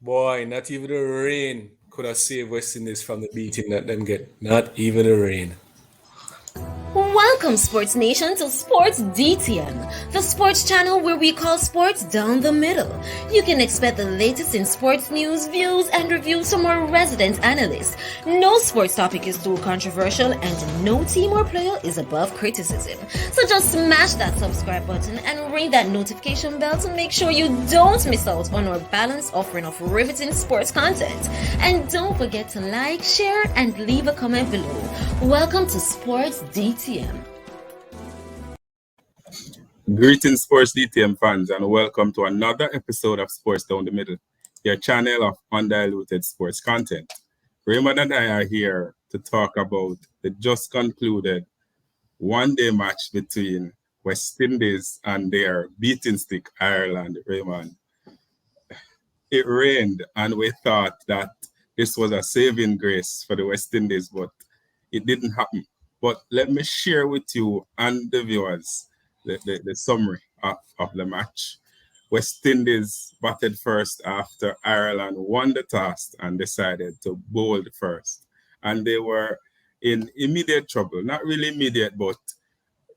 Boy, not even the rain could have saved West Indies from the beating that them get. Not even the rain. Welcome, Sports Nation, to Sports DTM, the sports channel where we call sports down the middle. You can expect the latest in sports news, views, and reviews from our resident analysts. No sports topic is too controversial, and no team or player is above criticism. So just smash that subscribe button and ring that notification bell to make sure you don't miss out on our balanced offering of riveting sports content. And don't forget to like, share, and leave a comment below. Welcome to Sports DTM. Greetings, Sports DTM fans, and welcome to another episode of Sports Down the Middle, your channel of undiluted sports content. Raymond and I are here to talk about the just concluded one-day match between West Indies and their beating stick, Ireland. Raymond, it rained, and we thought that this was a saving grace for the West Indies, but it didn't happen. But let me share with you and the viewers the summary of the match. West Indies batted first after Ireland won the toss and decided to bowl first. And they were in immediate trouble. Not really immediate, but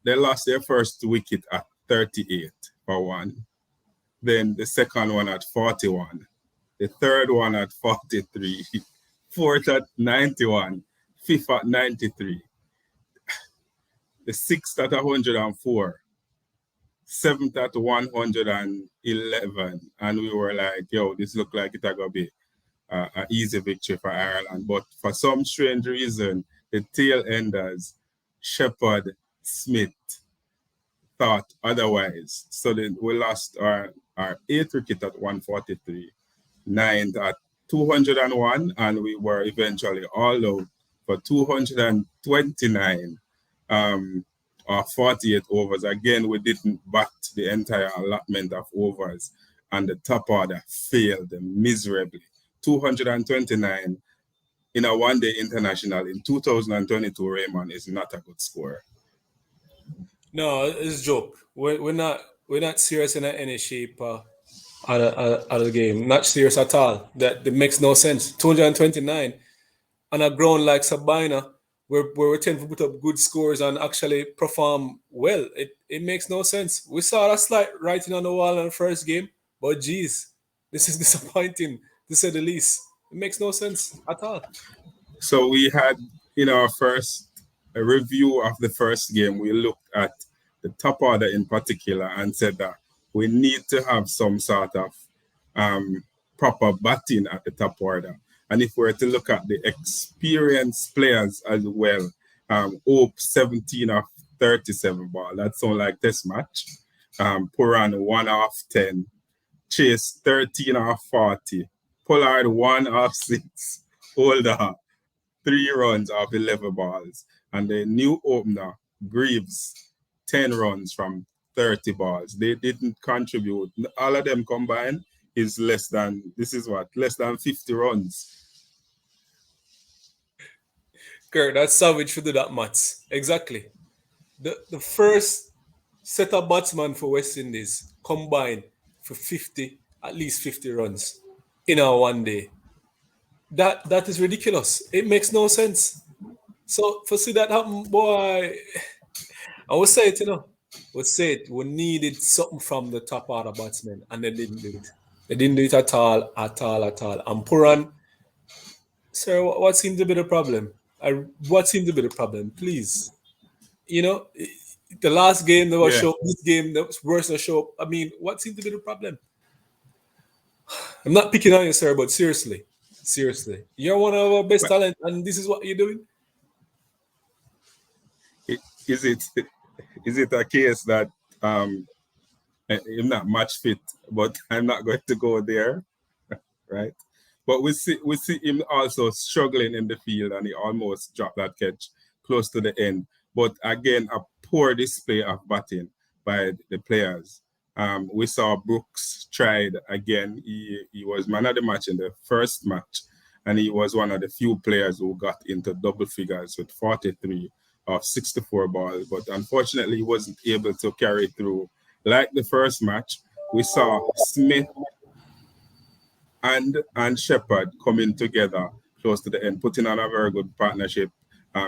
they lost their first wicket at 38 for one. Then the second one at 41. The third one at 43. Fourth at 91. Fifth at 93. The sixth at 104. Seventh at 111, and we were like, yo, this looked like it's going to be an easy victory for Ireland. But for some strange reason, the tail enders, Shepherd, Smith, thought otherwise. So then we lost our eighth wicket at 143, ninth at 201, and we were eventually all out for 229. 48 overs. Again, we didn't bat the entire allotment of overs, and the top order failed miserably. 229 in a one-day international in 2022, Raymond, is not a good score. No, it's a joke. We're not serious in any shape out of the game. Not serious at all. That makes no sense. 229 on a ground like Sabina, where we tend to put up good scores and actually perform well. It makes no sense. We saw a slight writing on the wall in the first game, but geez, this is disappointing to say the least. It makes no sense at all. So we had, in our first review of the first game, we looked at the top order in particular and said that we need to have some sort of proper batting at the top order. And if we were to look at the experienced players as well, Hope 17 of 37 ball, that sounds like test match. Puran 1 off 10, Chase 13 off 40, Pollard 1 off 6, Holder 3 runs off 11 balls, and the new opener, Greaves, 10 runs from 30 balls. They didn't contribute. All of them combined is less than 50 runs. Kurt, that's savage to do that much. Exactly. The first set of batsmen for West Indies combined for at least 50 runs in a one day. That is ridiculous. It makes no sense. So for see that happen, boy, I would say it, we needed something from the top order batsmen, and they didn't do it. They didn't do it at all. And Puran, sir, what seemed to be the problem? What seemed to be the problem? Please. The last game that was show, this game that was worse than show. I mean, what seemed to be the problem? I'm not picking on you, sir, but seriously, you're one of our best talent, and this is what you're doing. Is it a case that I'm not match fit, but I'm not going to go there, right? But we see him also struggling in the field, and he almost dropped that catch close to the end. But again, a poor display of batting by the players. We saw Brooks tried again. He was man of the match in the first match, and he was one of the few players who got into double figures with 43 of 64 balls. But unfortunately, he wasn't able to carry through. Like the first match, we saw Smith and Shepard coming together close to the end, putting on a very good partnership,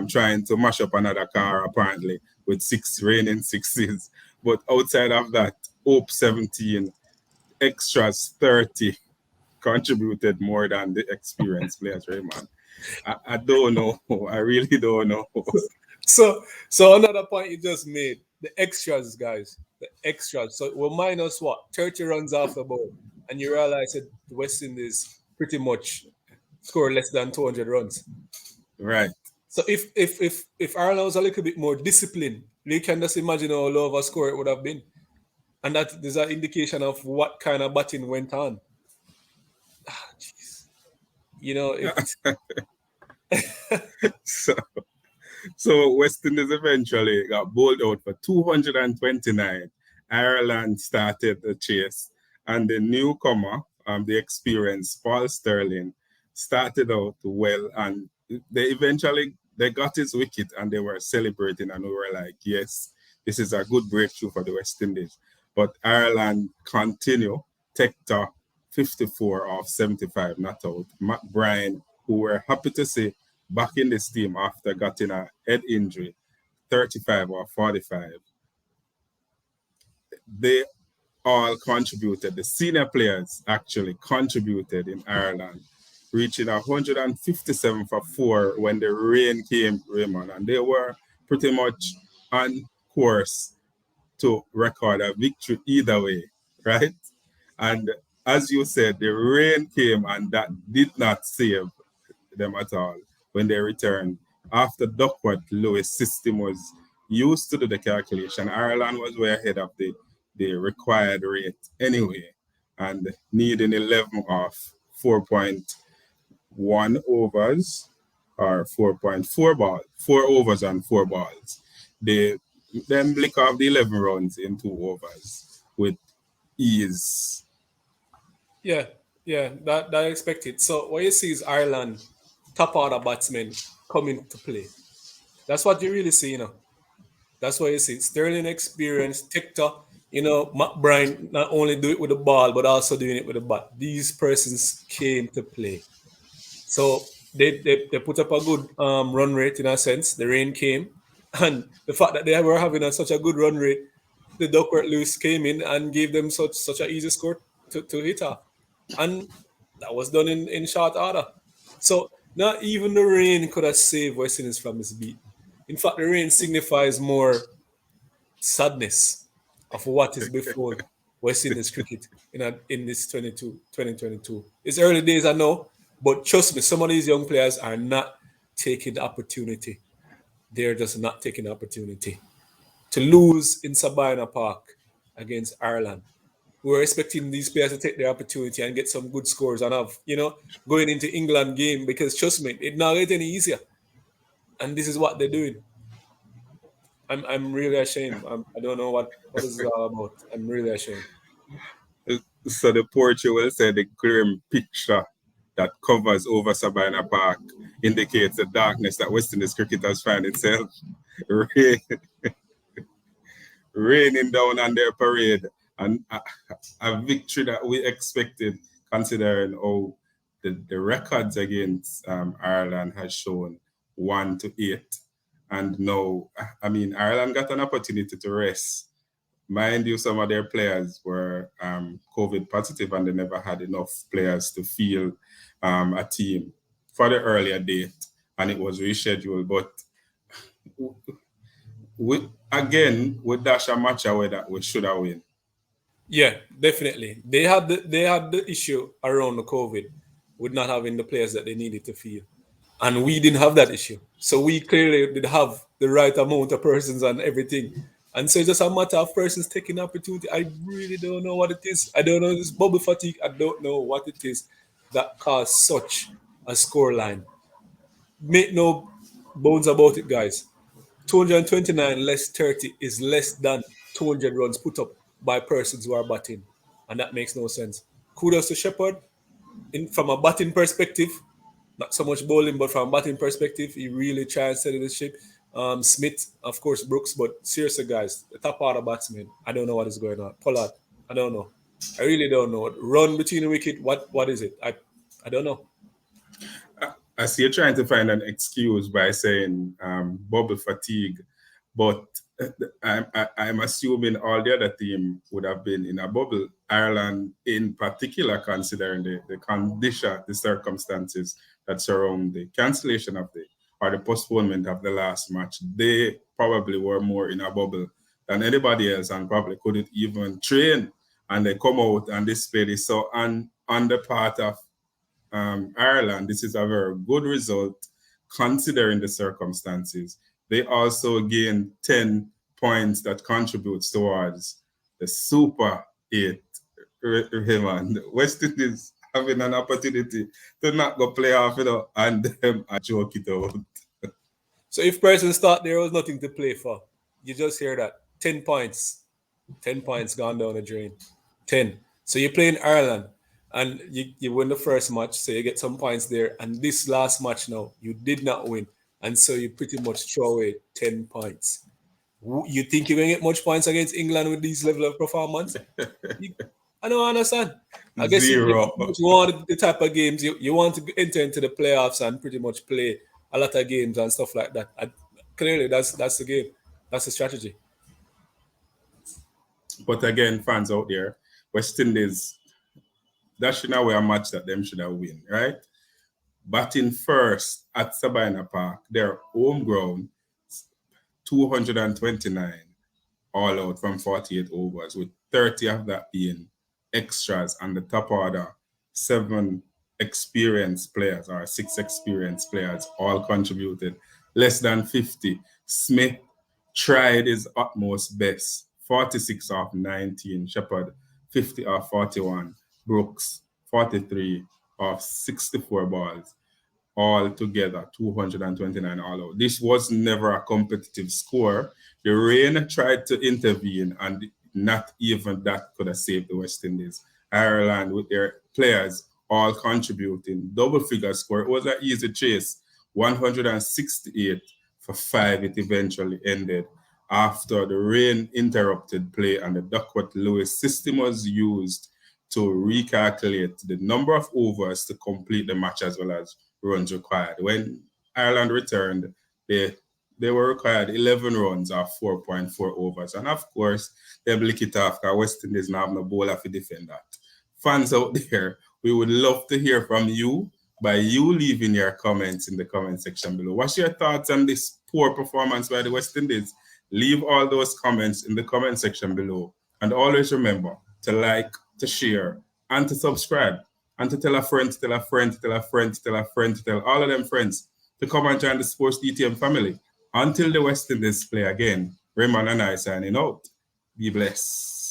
trying to mash up another car apparently with 6 reigning sixes. But outside of that, Hope 17, extras 30 contributed more than the experienced players, Raymond. I don't know. I really don't know. So another point you just made, the extras, guys, the extras. So we're minus what 30 runs off the board, and you realize that the West Indies pretty much score less than 200 runs. Right. So if Ireland was a little bit more disciplined, you can just imagine how low of a score it would have been, and that is an indication of what kind of batting went on. Jeez. It's So, so West Indies eventually got bowled out for 229. Ireland started the chase, and the newcomer, the experienced Paul Sterling, started out well, and they got his wicket, and they were celebrating, and we were like, yes, this is a good breakthrough for the West Indies. But Ireland continue, Tector 54 of 75 not out. Matt Bryan, who we're happy to see back in this team after getting a head injury, 35 or 45. They all contributed. The senior players actually contributed in Ireland, reaching 157 for 4 when the rain came, Raymond, and they were pretty much on course to record a victory either way, right? And as you said, the rain came and that did not save them at all when they returned. After Duckworth Lewis system was used to do the calculation, Ireland was way ahead of the required rate anyway, and needing 11 off 4.1 overs or 4.4 balls, 4 overs and 4 balls. They then lick off the 11 runs in 2 overs with ease. Yeah, that I expected. So what you see is Ireland top order batsmen coming to play. That's what you really see, That's what you see. Sterling experience, Tector, Matt Bryan not only do it with the ball, but also doing it with the bat. These persons came to play. So they put up a good run rate in a sense. The rain came. And the fact that they were having such a good run rate, the Duckworth Lewis came in and gave them such an easy score to hit off. And that was done in short order. So not even the rain could have saved West Indies from this beat. In fact, the rain signifies more sadness of what is before West Indies cricket in this 2022. It's early days, I know, but trust me, some of these young players are not taking the opportunity. They're just not taking the opportunity. To lose in Sabina Park against Ireland, we were expecting these players to take their opportunity and get some good scores and have, going into England game, because trust me, it not get any easier. And this is what they're doing. I'm really ashamed. I don't know what this is all about. I'm really ashamed. So the Portugal said the grim picture that covers over Sabina Park indicates the darkness that West Indies cricketers find itself raining down on their parade, and a victory that we expected, considering how the records against Ireland has shown 1-8. And now, Ireland got an opportunity to rest. Mind you, some of their players were COVID positive, and they never had enough players to field a team for the earlier date, and it was rescheduled. But we dash a match away that we should have win. Yeah, definitely. They had the issue around the COVID with not having the players that they needed to field. And we didn't have that issue. So we clearly did have the right amount of persons and everything. And so it's just a matter of persons taking opportunity. I really don't know what it is. I don't know this bubble fatigue. I don't know what it is that caused such a scoreline. Make no bones about it, guys. 229 less 30 is less than 200 runs put up by persons who are batting. And that makes no sense. Kudos to Shepard. From a batting perspective, not so much bowling, but from a batting perspective, he really tried to steady the ship. Smith, of course, Brooks, but seriously, guys, the top order batsman, I don't know what is going on. Pollard, I don't know. I really don't know. Run between the wicket. What is it? I don't know. I see you're trying to find an excuse by saying bubble fatigue, but I'm assuming all the other team would have been in a bubble. Ireland, in particular, considering the condition, the circumstances that surround the cancellation of the postponement of the last match, they probably were more in a bubble than anybody else and probably couldn't even train. And they come out and display this. So on the part of Ireland, this is a very good result considering the circumstances. They also gained 10 points that contributes towards the Super 8. Raymond, West Indies having an opportunity to not go playoff, and them I joke it out. So if persons thought there was nothing to play for, you just hear that 10 points, 10 points gone down the drain, 10. So you're playing Ireland, and you win the first match, so you get some points there. And this last match now, you did not win, and so you pretty much throw away 10 points. You think you're going to get much points against England with this level of performance? I don't understand. I guess you want the type of games you want to enter into the playoffs and pretty much play a lot of games and stuff like that. Clearly, that's the game. That's the strategy. But again, fans out there, West Indies, that should not be a match that them should have win, right? Batting first at Sabina Park, their home ground, 229 all out from 48 overs, with 30 of that being extras, and the top order, 7 experienced players or 6 experienced players all contributed less than 50. Smith tried his utmost best, 46 off 19. Shepherd, 50 off 41. Brooks, 43 off 64 balls. All together, 229 all out. This was never a competitive score. The rain tried to intervene, and not even that could have saved the West Indies. Ireland, with their players all contributing, double figure score. It was an easy chase. 168 for 5. It eventually ended after the rain interrupted play, and the Duckworth-Lewis system was used to recalculate the number of overs to complete the match as well as runs required. When Ireland returned, they were required 11 runs or 4.4 overs. And of course, they lick it off because West Indies now have no bowler to defend that. Fans out there, we would love to hear from you by you leaving your comments in the comment section below. What's your thoughts on this poor performance by the West Indies? Leave all those comments in the comment section below. And always remember to like, to share, and to subscribe, and to tell a friend, to tell a friend, to tell a friend, to tell a friend, to tell all of them friends to come and join the Sports DTM family. Until the West Indies play again, Raymond and I signing out. Be blessed.